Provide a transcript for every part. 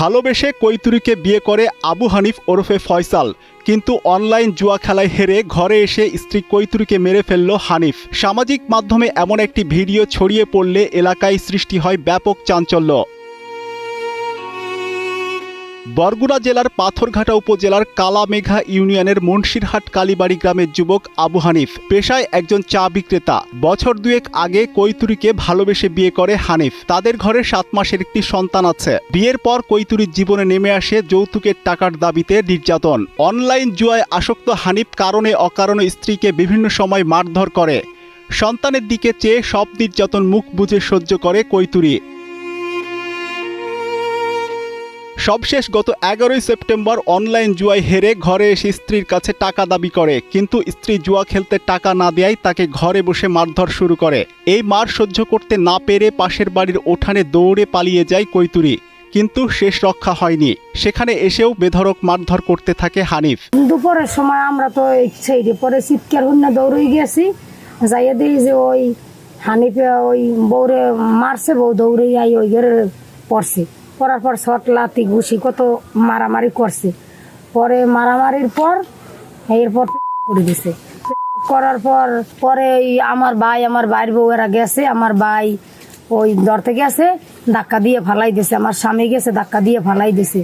ভালোবেসে কৈতুরীকে বিয়ে করে আবু হানিফ ওরফে ফয়সাল, কিন্তু অনলাইন জুয়া খেলায় হেরে ঘরে এসে স্ত্রী কৈতুরীকে মেরে ফেলল হানিফ। সামাজিক মাধ্যমে এমন একটি ভিডিও ছড়িয়ে পড়লে এলাকায় সৃষ্টি হয় ব্যাপক চাঞ্চল্য। বরগুনা জেলার পাথরঘাটা উপজেলার কালামেঘা ইউনিয়নের মুন্সিরহাট কালীবাড়ি গ্রামের যুবক আবু হানিফ পেশায় একজন চা বিক্রেতা। বছর দুয়েক আগে কৈতুরীকে ভালোবেসে বিয়ে করে হানিফ। তাদের ঘরে 7 মাসের একটি সন্তান আছে। বিয়ের পর কৈতুরীর জীবনে নেমে আসে যৌতুকের টাকার দাবিতে নির্যাতন। অনলাইন জুয়ায় আসক্ত হানিফ কারণে অকারণে স্ত্রীকে বিভিন্ন সময় মারধর করে। সন্তানের দিকে চেয়ে সব নির্যাতন মুখ বুজে সহ্য করে কৈতুরী। সবশেষ গত 11 সেপ্টেম্বর অনলাইন জুয়ায় হেরে ঘরে এসে স্ত্রীর কাছে টাকা দাবি করে, কিন্তু স্ত্রী জুয়া খেলতে টাকা না দেয়ায় তাকে ঘরে বসে মারধর শুরু করে। এই মার সহ্য করতে না পেরে পাশের বাড়ির উঠানে দৌড়ে পালিয়ে যায় কৈতুরী, কিন্তু শেষ রক্ষা হয়নি। সেখানে এসেও বেধড়ক মারধর করতে থাকে হানিফ। দুপুরের সময় আমরা তো সেইরে পরে চিৎকার হন্যা দৌড়ে গেছি, যাইয়ে দিই যে ওই হানিফে ওই বউরে মারছে, বউ দৌড়ে যাই ওই ঘরে পড়ছে। পড়ার পর শট লাতি ঘুষি কত মারামারি করছে। পরে মারামারির পর এরপর করে দিছে। করার পর পরে আমার ভাইয়ের বউয়েরা গেছে, আমার ভাই ওই ধরতে গেছে, ধাক্কা দিয়ে ফালাই দিছে। আমার স্বামী গেছে, ধাক্কা দিয়ে ফালাই দিছে।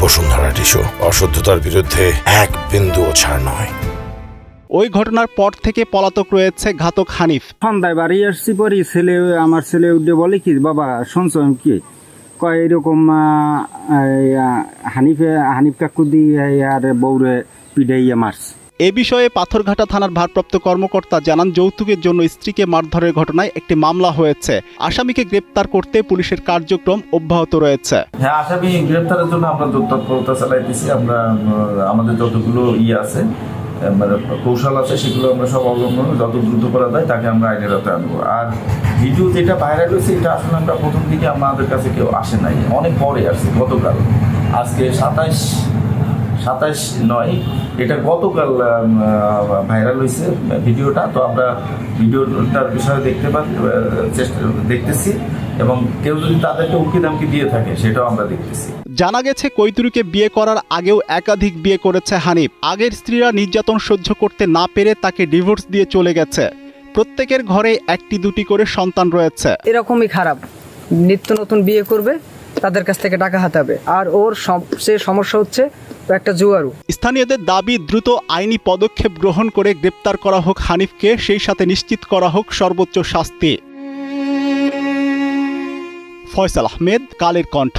বসুন্ধরা টিস্যু, অশুদ্ধতার বিরুদ্ধে এক বিন্দুও ছাড় নয়। ওই ঘটনার পর থেকে পলাতক রয়েছে ঘাতক হানিফ। সন্ধ্যায় বাড়ি আসছি পরে আমার ছেলে উঠে বলে কি, বাবা শুনছো কি কয় এরকম হানিফ কাকু দিয়ে আর বউরে পিড়াইয়া মারছে। এ বিষয়ে পাথরঘাটা থানার ভারপ্রাপ্ত কর্মকর্তা জানান, যৌতুকের জন্য স্ত্রীকে মারধরের ঘটনায় একটি মামলা হয়েছে। আসামিকে গ্রেপ্তার করতে পুলিশের কার্যক্রম অব্যাহত রয়েছে। হ্যাঁ, আসামি গ্রেপ্তারের জন্য আমরা তৎপরতা চালাইতেছি। আমরা আমাদের যতগুলো আছে মানে কৌশল আছে সেগুলো আমরা সব অবলম্বন, যত দ্রুত করা যায় তাকে আমরা আইনের আওতায় আনবো। আর ভিডিও যেটা ভাইরাল হয়েছে এটা আসলে আমরা প্রথম দিকে আমাদের কাছে কেউ আসে নাই, অনেক পরে আসছে। গতকাল, আজকে 27 নয়, এটা গতকাল ভাইরাল হয়েছে ভিডিওটা। তো আমরা ভিডিওটার বিষয়ে দেখতেছি এবং কেউ যদি তাদেরকে উকি দামকি দিয়ে থাকে সেটাও আমরা দেখতেছি। জানা গেছে, কৈতুরীকে বিয়ে করার আগেও একাধিক বিয়ে করেছে হানিফ। আগের স্ত্রীরা নির্যাতন সহ্য করতে না পেরে তাকে ডিভোর্স দিয়ে চলে গেছে। প্রত্যেকের ঘরে 1-2 করে সন্তান রয়েছে। এরকমই খারাপ, নিত্য নতুন বিয়ে করবে, তাদের কাছ থেকে টাকা হাতাবে। আর ওর সবচেয়ে সমস্যা হচ্ছে একটা জুয়ারু। স্থানীয়দের দাবি, দ্রুত আইনি পদক্ষেপ গ্রহণ করে গ্রেপ্তার করা হোক হানিফকে, সেই সাথে নিশ্চিত করা হোক সর্বোচ্চ শাস্তি। ফয়সাল আহমেদ, কালের কণ্ঠ।